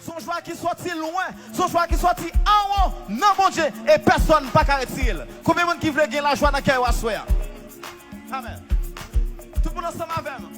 son joie qui sorti loin, son joie qui sorti en haut, non mon Dieu, et personne ne peut arrêter. Combien de monde qui veut gagner la joie dans le cœur à soi? Amen. Tout le monde ensemble avec moi.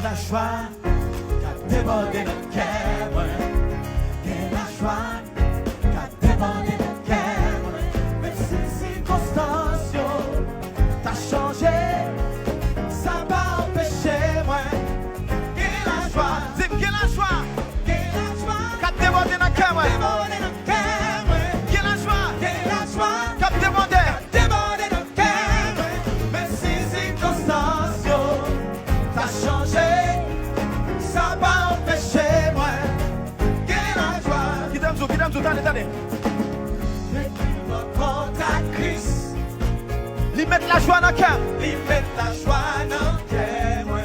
La joie qui a débordé notre cœur, et la joie qui a débordé notre cœur, mais ces circonstances t'as changé, ça va empêcher moi. Et la joie, dis que la joie, et la joie qui a débordé notre cœur, débordé notre cœur, que la joie, et la joie qui a débordé. débordé notre cœur, mais ces circonstances t'as changé. Ça va empêcher moi que la joie. Qui t'aime tout, attendez. Mais tu rencontres Christ. Lui mettre la joie dans le cœur. Lui mettre la joie dans le cœur, moi.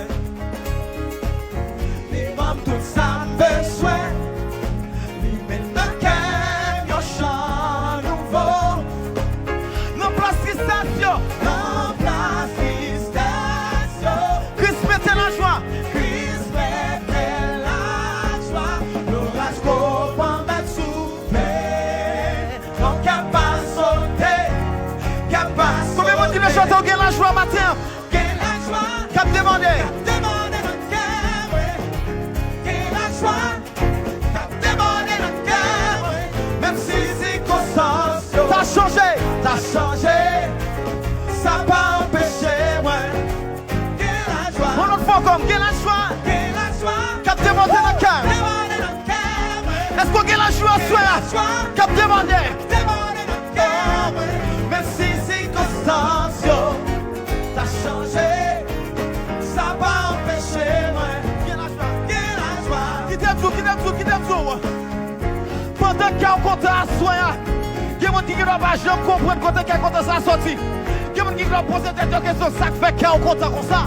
Lui m'aime tout ça besoin. Lui mettre dans le cœur un chant nouveau. Non place tristesse. Non place tristesse. Christ mettait la joie. Chantez au la joie matin. Quelle la joie. Cap demandé. Demandez notre cœur. Quelle la joie. Demandez notre cœur. Même si circonstances T'as changé. t'as changé. Ça va empêcher moi. Quelle la joie. Mon autre fois comme quelle la joie. Quelle la joie. Cap demandé notre cœur. Demandez notre cœur. Est-ce qu'on gagne la joie à soi? Cap demandé. Demandez notre cœur. Même si circonstances t'as changé, ça va empêcher moi. Quelle la joie. Quelle la joie. Qui t'aime tout. Pendant qu'il y a un compte à soi, il y a des gens qui ne doivent pas jamais comprendre quand il y a un compte à sorti. Il y a des gens qui doivent poser des questions, ça fait qu'il y a un compte comme ça.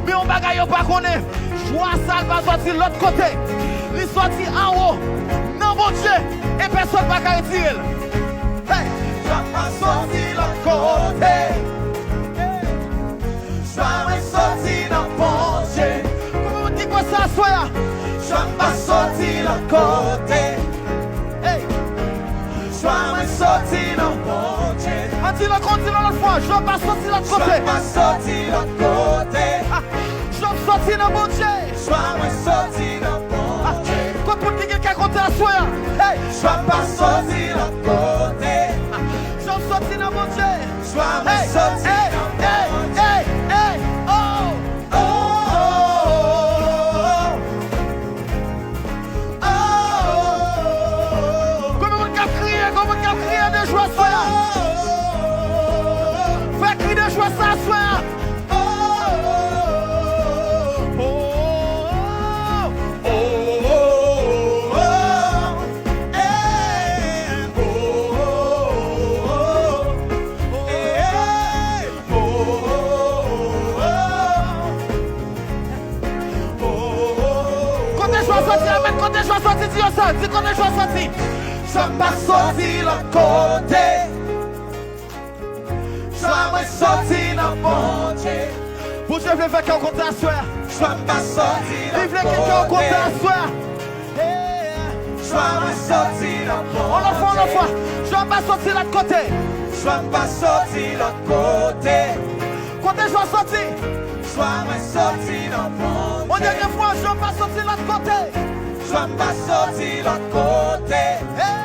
Mais on ne va pas connaître. Joie, ça va sortir de l'autre côté. Il sorti en haut. Non, mon Dieu, et personne ne va retirer. Hey! Je vais pas sortir l'autre côté. Je vais sortir dans mon Dieu. Comment on dit quoi ça, soya? Je vais pas sortir l'autre côté. Hey! Je vais sortir dans mon Dieu. On dit l'autre fois, je ne vais pas sortir l'autre Je côté. vais pas sortir l'autre côté. Ah, je vais sortir dans mon Dieu. Je vais sortir dans mon Dieu. Quand on dit quelqu'un compte à soya, hey! Je vais pas sortir l'autre côté. Je vais sortir dans mon Dieu. Je vais sortir dans mon Dieu. Hey! Oh! Oh, oh, oh, oh. Comment on a crié de joie soya? Fais crier de joie ça soya. Quand je vais sortir, dis ça, dis quand je vais sortir. Je vais pas sortir l'autre côté. Je vais sortir dans mon Dieu. Vous je veux faire qu'un compte à soi. Je vais pas sortir Il voulait l'autre quelqu'un au compte côté. à soi. Je vais sortir dans mon On le fois. Je vais pas sortir de l'autre côté. Je vais pas sortir l'autre côté. Quand je vais sortir. Je vais sortir dans mon Dieu. On dernière fois, je vais pas sortir de l'autre côté. Je vais pas sortir l'autre côté. Hey!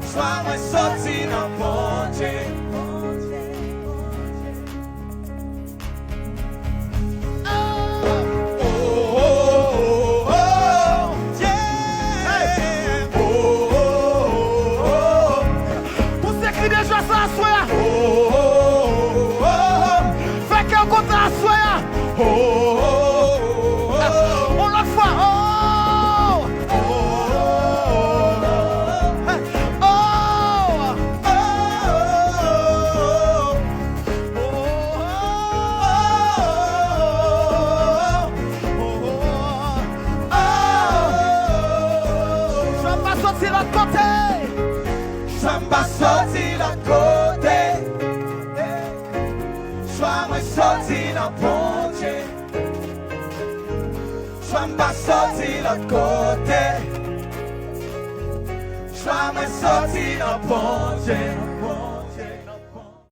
Je vais sortir dans mon Dieu. On l'autre fois. l'autre côté. Choix me sorti dans bon Dieu.